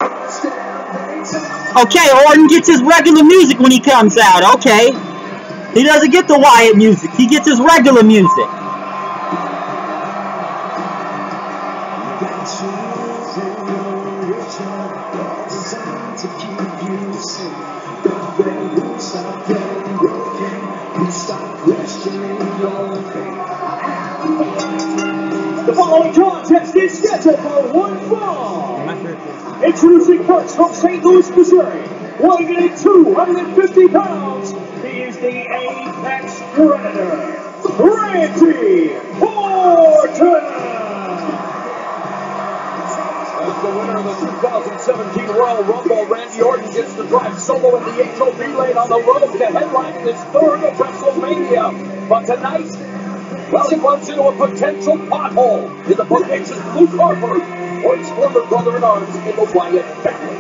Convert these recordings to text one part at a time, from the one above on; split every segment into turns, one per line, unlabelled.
Okay, Orton gets his regular music when he comes out. Okay. He doesn't get the Wyatt music. He gets his regular music.
The following contest is scheduled for one fall. Introducing first from St. Louis, Missouri, weighing in at 250 pounds, he is the Apex Predator, Randy Orton. As the winner of the 2017 Royal Rumble, Randy Orton gets to drive solo in the HOP lane on the road to headline his third at WrestleMania. But tonight, well, he runs into a potential pothole in the bookcases Luke Harper, Orton's former brother-in-arms in the Wyatt family.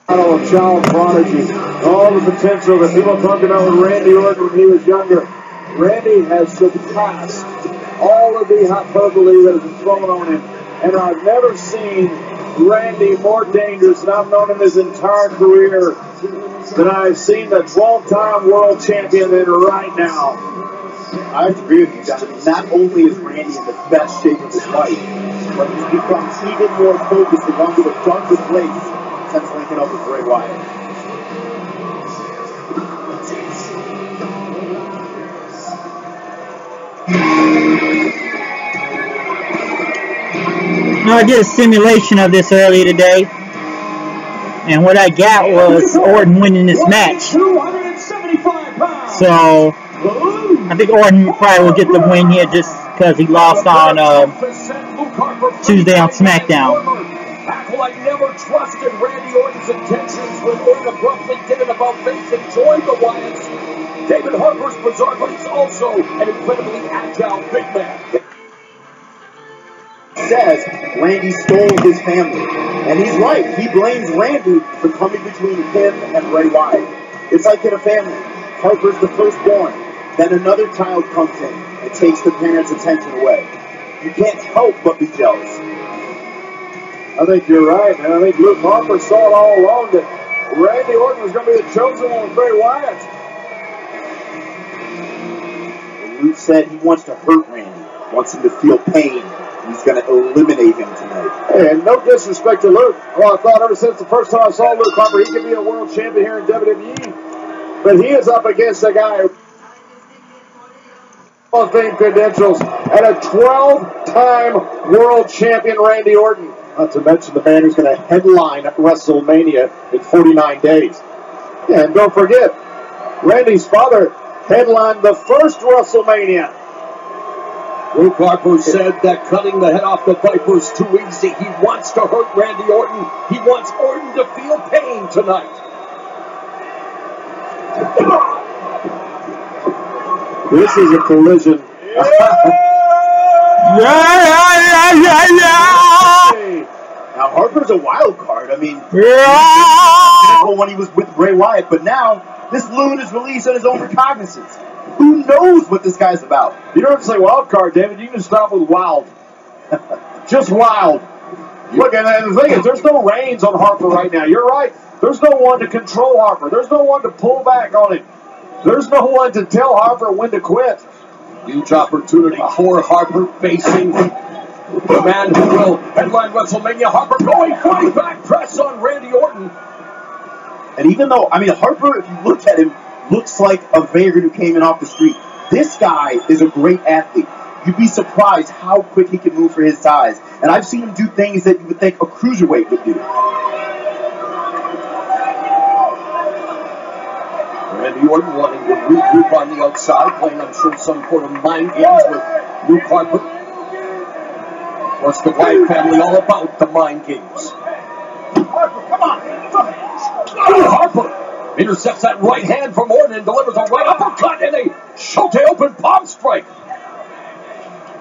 A child prodigy, all the potential that people talked about with Randy Orton when he was younger. Randy has surpassed all of the hyperbole that has been thrown on him, and I've never seen Randy more dangerous, and I've known him his entire career, than I've seen the 12-time world champion in right now.
I agree with you guys. Not only is Randy in the best shape of his life, but he's become even more focused and gone to a darker place since linking up with Bray Wyatt.
Now, I did a simulation of this earlier today, and what I got was Orton winning this match. So I think Orton probably will get the win here just because he lost on Tuesday on SmackDown.
I never trusted Randy Orton's intentions when Orton abruptly did an about-face and joined the Wyatts. David Harper's bizarre, but he's also an incredibly agile big man.
Says Randy stole his family, and he's right. He blames Randy for coming between him and Bray Wyatt. It's like in a family. Harper's the firstborn, then another child comes in and takes the parents' attention away. You can't help but be jealous.
I think you're right, man. I think Luke Harper saw it all along that Randy Orton was going to be the chosen one with Bray Wyatt.
And Luke said he wants to hurt Randy, wants him to feel pain. He's going to eliminate him tonight.
Hey, and no disrespect to Luke. Well, I thought ever since the first time I saw Luke Harper, he could be a world champion here in WWE. But he is up against a guy who Hall of Fame credentials and a 12-time world champion, Randy Orton. Not to mention the man who's going to headline WrestleMania in 49 days. Yeah, and don't forget, Randy's father headlined the first WrestleMania.
Luke Harper said that cutting the head off the Viper is too easy. He wants to hurt Randy Orton. He wants Orton to feel pain tonight.
This is a collision.
Now, Harper's a wild card. I mean, when he was with Bray Wyatt, but now this loon is released on his own recognizance. Who knows what this guy's about?
You don't have to say wild card, David. You can stop with wild. Just wild. Look, and the thing is, there's no reins on Harper right now. You're right. There's no one to control Harper. There's no one to pull back on him. There's no one to tell Harper when to quit.
Huge opportunity for Harper facing the man who will headline WrestleMania. Harper going fighting back press on Randy Orton.
And even though, I mean, Harper, if you look at him, looks like a vagrant who came in off the street. This guy is a great athlete. You'd be surprised how quick he can move for his size. And I've seen him do things that you would think a cruiserweight would do.
Randy Orton wanting to regroup on the outside, playing, I'm sure, some sort of mind games with Luke Harper. Of course, the Wyatt family all about the mind games. Harper, come on! Harper intercepts that right hand from Orton and delivers a right uppercut and a Shote open palm strike.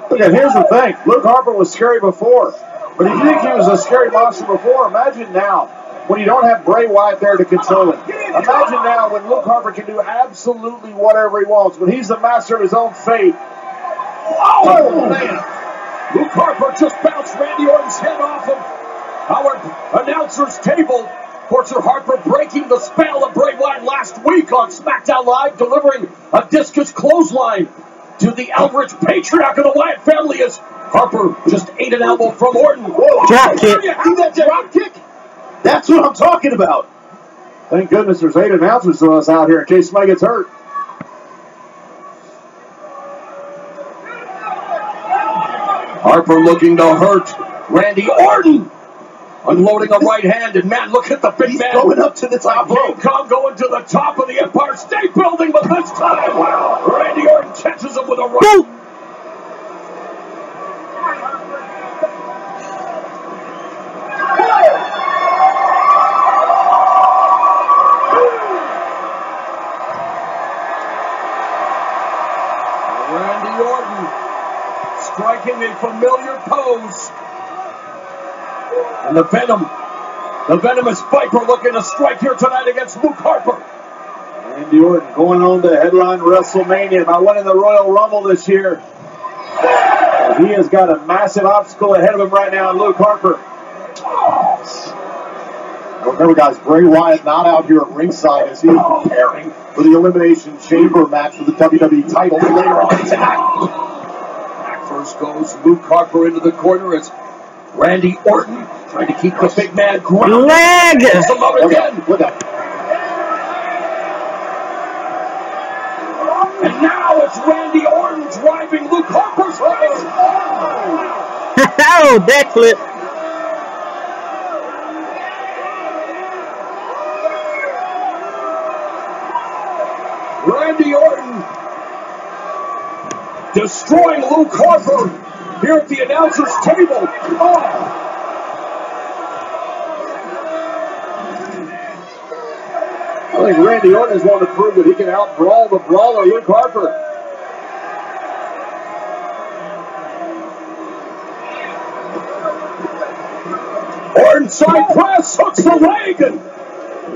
Look, and here's the thing. Luke Harper was scary before. But if you think he was a scary monster before, imagine now when you don't have Bray Wyatt there to control him. Imagine now when Luke Harper can do absolutely whatever he wants, when he's the master of his own fate.
Oh, man. Luke Harper just bounced Randy Orton's head announcer's table. Porter Harper breaking the spell of Bray Wyatt last week on SmackDown Live, delivering a discus clothesline to the Eldritch Patriarch of the Wyatt family as Harper just ate an elbow from Orton.
Whoa,
drop kick.
See that drop kick? That's what I'm talking about.
Thank goodness there's 8 announcers to us out here in case somebody gets hurt.
Harper looking to hurt Randy Orton. Unloading a right hand, and man, look at the big man.
Going up to the top rope.
Come going to the top of the Empire State Building, but this time, Randy Orton catches him with a right. Randy Orton striking a familiar pose. And the venomous Viper looking to strike here tonight against Luke Harper.
Randy Orton going on to headline WrestleMania by winning the Royal Rumble this year. He has got a massive obstacle ahead of him right now in Luke Harper. Remember, guys, Bray Wyatt not out here at ringside as he is preparing for the Elimination Chamber match for the WWE title later on tonight.
Back first goes Luke Harper into the corner as Randy Orton trying to keep the big man grounded.
Leg!
Look at
And now it's Randy Orton driving Luke Harper's face.
Oh, that flip.
Randy Orton destroying Luke Harper here at the announcer's table.
I think Randy Orton has wanted to prove that he can out-brawl the brawler Luke Harper.
Orton side press, hooks the leg, and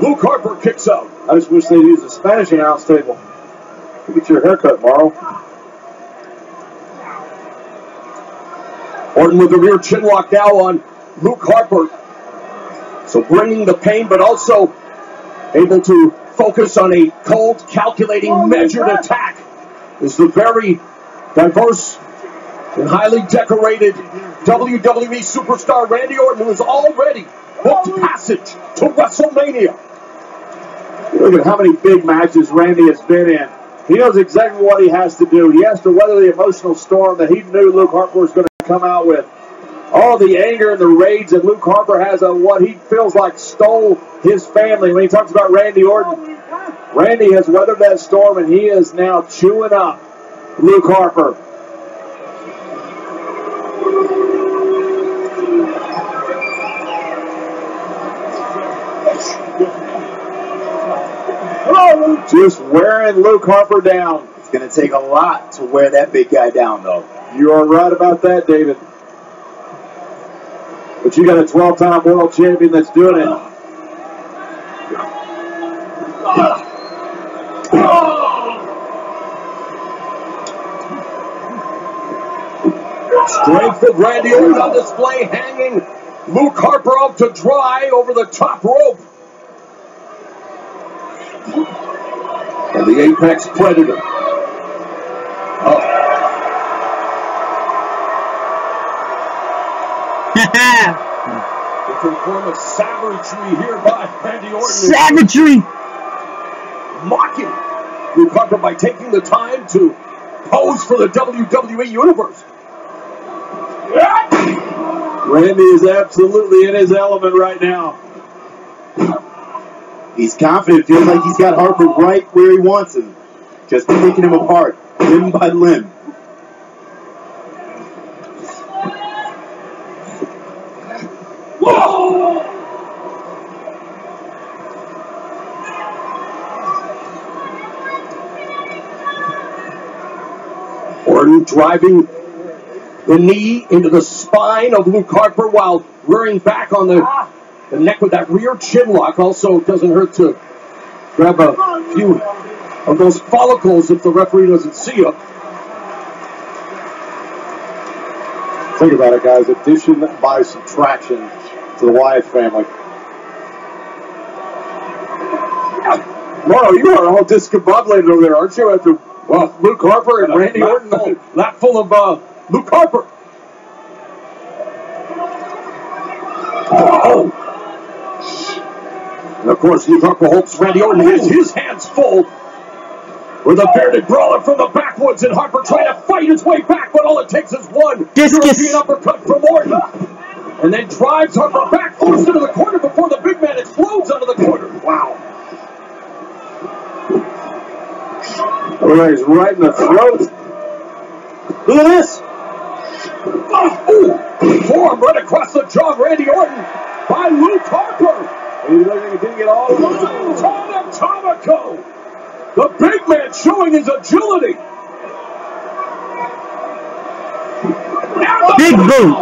Luke Harper kicks out.
I just wish they'd use a Spanish announce table. Get your haircut, Morrow.
Orton with the rear chin lock now on Luke Harper. So bringing the pain, but also able to focus on a cold, calculating, measured attack is the very diverse and highly decorated WWE superstar Randy Orton, who has already booked passage to WrestleMania.
Look at how many big matches Randy has been in. He knows exactly what he has to do. He has to weather the emotional storm that he knew Luke Harper was going to come out with. All the anger and the rage that Luke Harper has on what he feels like stole his family. When he talks about Randy Orton, Randy has weathered that storm, and he is now chewing up Luke Harper. Just wearing Luke Harper down.
It's going to take a lot to wear that big guy down, though.
You are right about that, David. But you got a 12-time world champion that's doing it.
Strength of Randy Orton on display, hanging Luke Harper out to dry over the top rope. And the Apex Predator. Different form of savagery here by Randy Orton.
Savagery!
Mocking Luke Harper by taking the time to pose for the WWE Universe.
Randy is absolutely in his element right now.
He's confident, feels like he's got Harper right where he wants him. Just picking him apart, limb by limb.
Whoa! Orton driving the knee into the spine of Luke Harper while rearing back on the neck with that rear chin lock. Also doesn't hurt to grab a few of those follicles if the referee doesn't see them.
Think about it, guys. Addition by subtraction to the Wyatt family. Morrow, you are all discombobulated over there, aren't you? After Luke Harper and Randy Orton, lap full of Luke Harper. Oh! And of course, Luke Harper hopes Randy Orton has his hands full with a bearded brawler from the backwoods, and Harper trying to fight his way back, but all it takes is one European uppercut from Orton. And then drives Harper back, forced into the corner before the big man explodes out of the corner. Wow. Oh, he's right in the throat. Look at this. Oh, forearm right across the jaw of Randy Orton by Luke Harper. He didn't get all of it. Tomahawk. The big man showing his agility.
Big boot.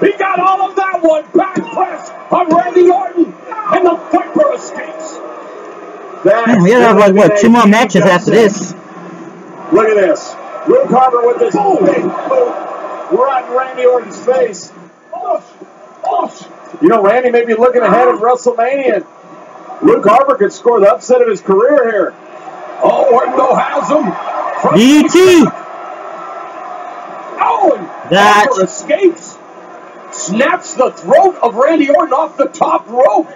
He got all of that one. Back press on Randy Orton. And the Viper escapes.
Man, we gotta have like what, 2 more matches after this.
Look at this. Luke Harper with this big boot right in Randy Orton's face. You know, Randy may be looking ahead at WrestleMania. Luke Harper could score the upset of his career here. Oh, Orton has him.
DDT.
Oh, and Harper escapes. Snaps the throat of Randy Orton off the top rope.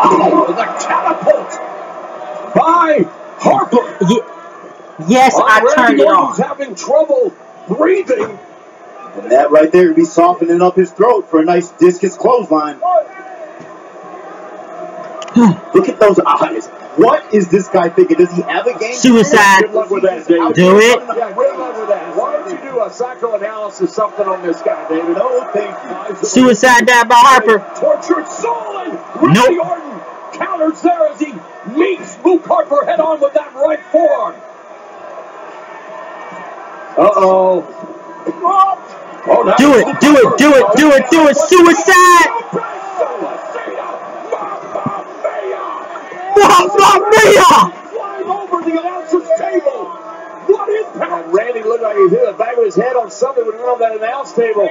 Oh, the catapult by Harper.
Yes, I turned it on.
He's having trouble breathing.
And that right there would be softening up his throat for a nice discus clothesline. Look at those eyes. What is this guy thinking? Does he have a game?
Suicide.
Good luck with that, David.
Do it.
Yeah, good luck with that. Why don't you do a psychoanalysis something on this guy, David?
No, thank you.
Suicide dive by Harper.
Tortured soul, and Randy Orton counters there as he meets Luke Harper head on with that right forearm. Uh-oh. Oh,
Do it. Suicide. Mamma mia!
Flying over the announcer's table. What impact? Randy looked like he hit the back of his head on something when he went on that announce table.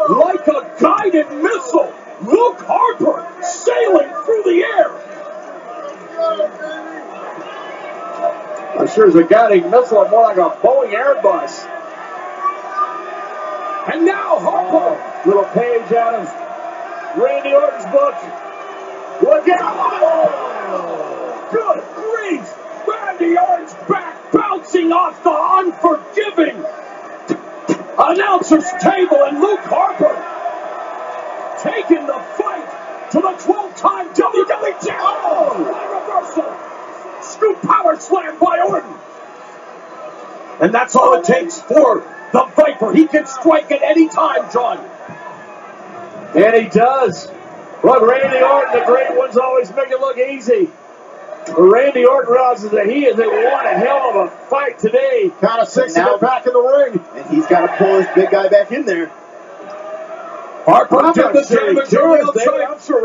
Like a guided missile, Luke Harper sailing through the air. I'm sure it's a guiding missile, more like a Boeing Airbus. And now Harper, little page out of Randy Orton's book. Look out! Oh, good grief! Randy Orton's back bouncing off the unforgiving announcer's table, and Luke Harper taking the fight to the 12-time WWE Champion. Reversal. Scoop power slam by Orton. And that's all it takes for the Viper. He can strike at any time, John. And he does. Look, Randy Orton, the great ones, always make it look easy. But Randy Orton realizes that he is in one hell of a fight today.
Kind of six now back in the ring. And he's got to pull his big guy back in there.
Harper did the damage. I'm sure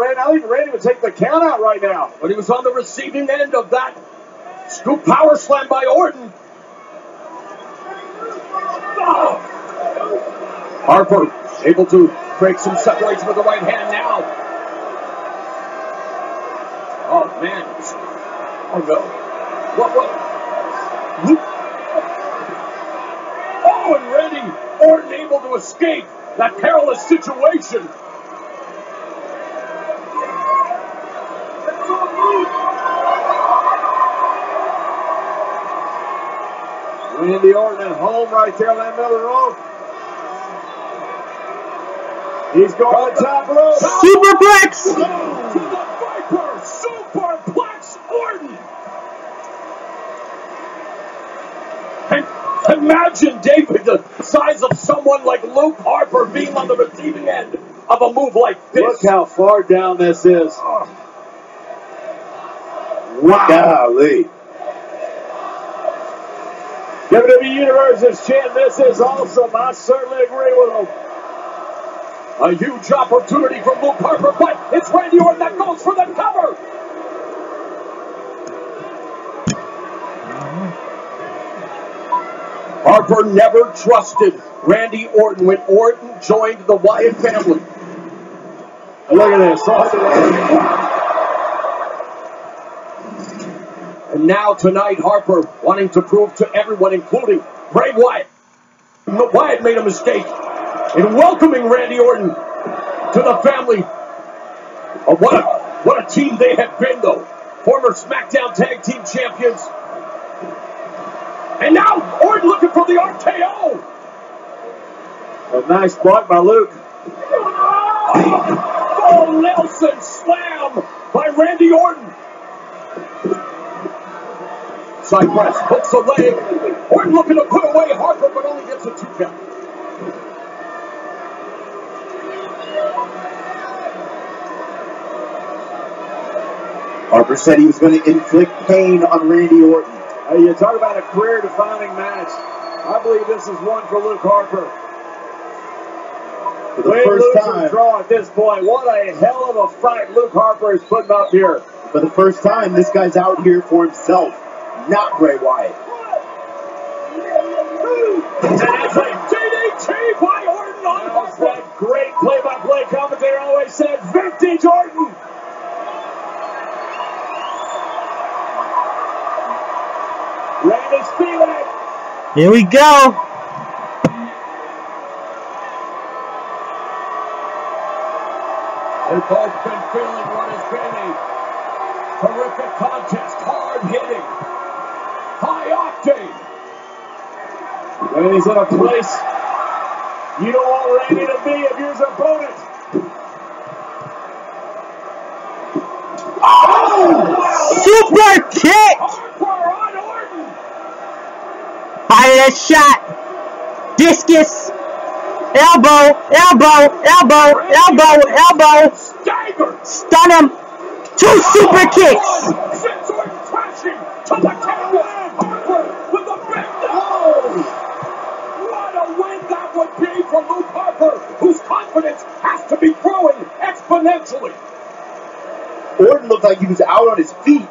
Randy would take the count out right now. But he was on the receiving end of that scoop power slam by Orton. Oh. Harper able to break some separation with the right hand now. Oh, man. Oh, no. What? Oh, and Randy Orton able to escape that perilous situation. Randy Orton at home right there on that middle rope. He's going to the top rope.
Superplex!
To the Viper! Superplex Orton! And imagine, David, the size of someone like Luke Harper being on the receiving end of a move like this. Look how far down this is. Oh. Wow.
Golly.
WWE Universe is chanting, this is awesome. I certainly agree with them. A huge opportunity for Luke Harper, but it's Randy Orton that goes for the cover.
Harper never trusted Randy Orton when Orton joined the Wyatt family.
Look at this.
And now tonight, Harper wanting to prove to everyone, including Bray Wyatt, Wyatt made a mistake in welcoming Randy Orton to the family. Oh, what a team they have been, though. Former SmackDown Tag Team Champions. And now Orton looking for the RKO.
A nice block by Luke.
Oh, Nelson slam by Randy Orton. Side press, hooks a leg. Orton looking to put away Harper, but only gets a 2 count.
Harper said he was going to inflict pain on Randy Orton.
Hey, you talk about a career-defining match. I believe this is one for Luke Harper.
For the first time,
draw at this point. What a hell of a fight Luke Harper is putting up here.
For the first time, this guy's out here for himself, not Bray Wyatt.
And that's a DDT by Orton on Harper.
That great play-by-play commentator always said, "Vintage Orton." Randy's feeling it.
Here we go.
They've both been feeling what has been a terrific contest, hard-hitting, high-octane.
Randy's in a place you don't want Randy to be if you're his opponent.
Oh! Super kick!
Harper on Orton.
Fire that shot. Discus. Elbow.
Stagger.
Stun him. 2 super kicks.
Sends Orton crashing to the table. Harper with a big blow. What a win that would be for Luke Harper, whose confidence has to be growing exponentially.
Orton looked like he was out on his feet.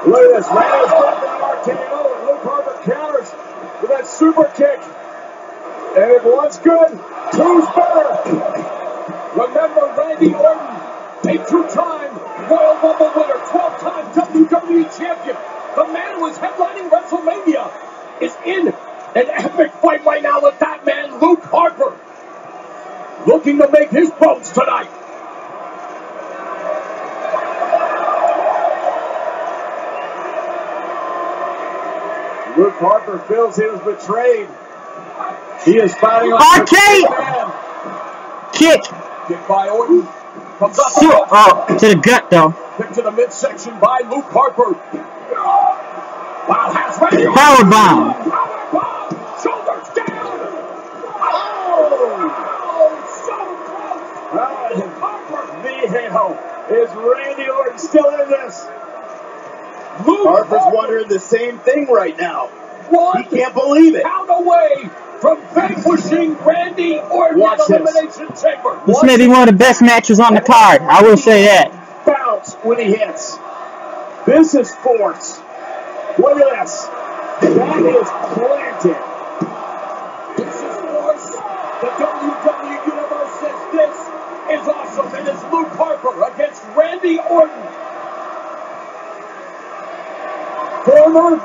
Look at this. Randy's got the RKO, and Luke Harper counters with that super kick. And if one's good, two's better.
Remember Randy Orton, a 2-time Royal Rumble winner, 12-time WWE champion. The man who was headlining WrestleMania is in an epic fight right now with that man, Luke Harper, looking to make his bones tonight.
Luke Harper feels he was betrayed. He is fighting on
Arcade! Kick!
Kick by Orton. Comes up.
Oh, to the gut though.
Kick to the midsection by Luke Harper. Wow, has Randy Orton.
Powerbomb.
Powerbomb. Shoulders down. Oh, so close. Luke Harper.
The hell is Randy Orton still in this?
Luke
Harper's
Harper.
wondering the same thing right now.
One
He can't believe it.
count away from vanquishing Randy Orton
Watch
in
this.
Elimination Chamber.
This may be one of the best matches on the card. I will say that.
Bounce when he hits. This is force. Look at this. That is planted.
This is force. The WWE Universe says this is awesome. It is Luke Harper against Randy Orton. Former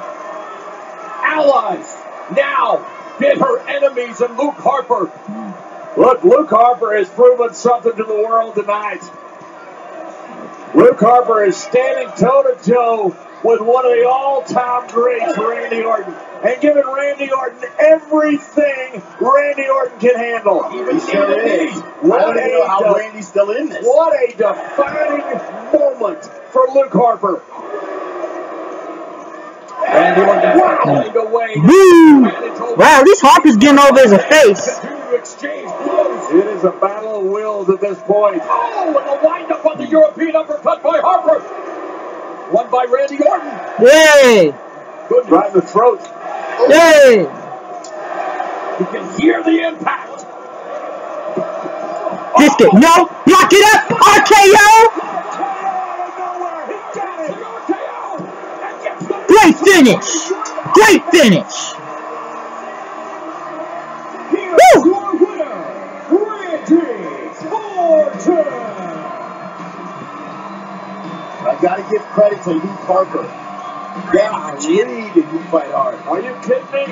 allies, now bitter enemies in Luke Harper.
Look, Luke Harper has proven something to the world tonight. Luke Harper is standing toe-to-toe with one of the all-time greats, Randy Orton, and giving Randy Orton everything Randy Orton can handle.
Even
He sure is. I don't even know how Randy's still in this.
What a defining moment for Luke Harper.
Randy Orton find a way to
Woo!
manage over.
Wow, this Harper's getting over as a face.
Continue to exchange blows.
It is a battle of wills at this point.
Oh, and a wind-up on the European uppercut by Harper. One by Randy Orton.
Yay!
Good.
Right in the throat.
Yay!
You can hear the impact.
Discus. No! Block it up! RKO! Great finish! Great finish.
Here's your winner, Randy Orton.
I gotta give credit to Luke Harper. Yeah, Reed, and you fight hard.
Are you kidding me?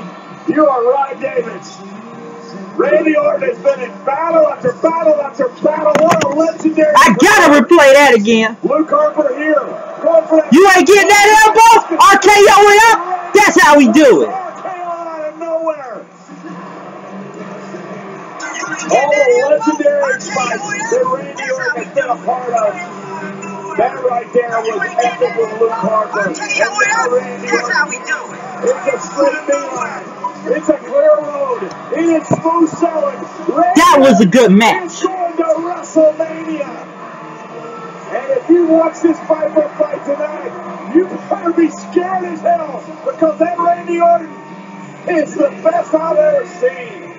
You are right, David. Randy Orton has been in battle after battle after battle. What a legendary.
I gotta replay that again.
Luke Harper here. Going for that.
You ain't getting that elbow? RKO it up? That's how we do it.
RKO out of nowhere. All the legendary fights that Randy Orton has been a part of. That right there was epic with Luke Harper. And now Randy Orton. It's a straight beeline. It's a clear road. It is smooth sailing.
That was a good match.
It's going to WrestleMania. And if you watch this fight tonight, you better be scared as hell because that Randy Orton is the best I've ever seen.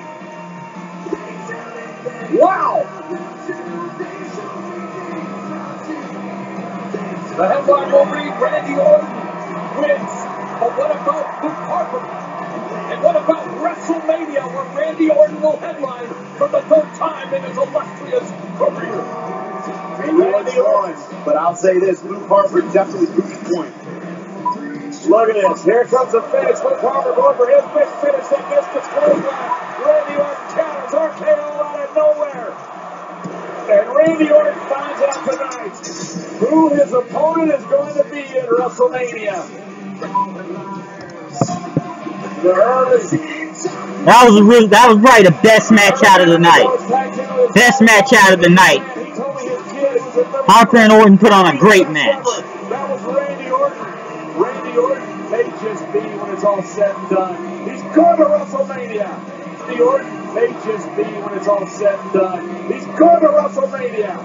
Wow.
The headline will read Randy Orton wins. But what about Luke Harper? And what about WrestleMania, where Randy Orton will headline for the third time in his illustrious career?
Randy won, but I'll say this, Luke Harper definitely proved the point.
Look at this. Here comes the finish. Luke Harper going for his big finish that missed the clothesline. Randy Orton counters RKO out of nowhere. And Randy Orton finds out tonight who his opponent is going to be at WrestleMania.
That was probably the best match out of the night. Best match out of the night. Harper and Orton put on a great match.
That was Randy Orton. Randy Orton may just be when it's all said and done. He's going to WrestleMania. Randy Orton may just be when it's all said and done. He's going to WrestleMania.